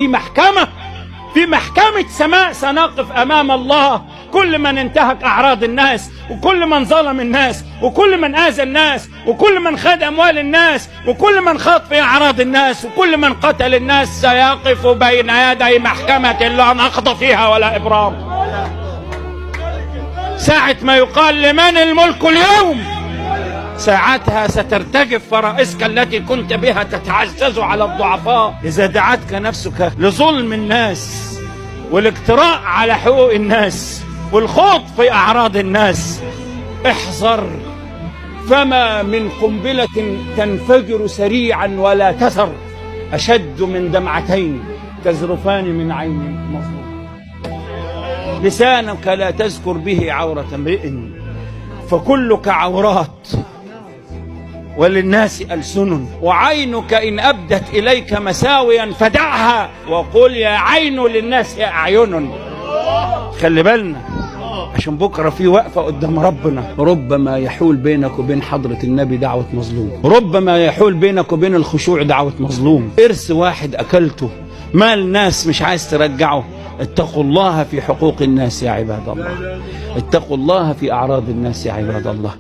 في محكمة سماء سنقف أمام الله. كل من انتهك أعراض الناس، وكل من ظلم الناس، وكل من آذى الناس، وكل من خد أموال الناس، وكل من خاض في أعراض الناس، وكل من قتل الناس سيقف بين يدي محكمة لا نقض فيها ولا إبرام. ساعة ما يقال لمن الملك اليوم، ساعتها سترتجف فرائسك التي كنت بها تتعزز على الضعفاء. إذا دعتك نفسك لظلم الناس والاجتراء على حقوق الناس والخوض في أعراض الناس، احذر، فما من قنبلة تنفجر سريعا ولا تثر أشد من دمعتين تذرفان من عين مظلوم. لسانك لا تذكر به عورة امرئ، فكلك عورات وللناس ألسن، وعينك إن أبدت إليك مساويا فدعها وقل يا عين للناس أعين. خلي بالنا عشان بكرة في وقفة قدام ربنا. ربما يحول بينك وبين حضرة النبي دعوة مظلوم، ربما يحول بينك وبين الخشوع دعوة مظلوم، إرث واحد أكلته، مال ناس مش عايز ترجعه. اتقوا الله في حقوق الناس يا عباد الله، اتقوا الله في أعراض الناس يا عباد الله.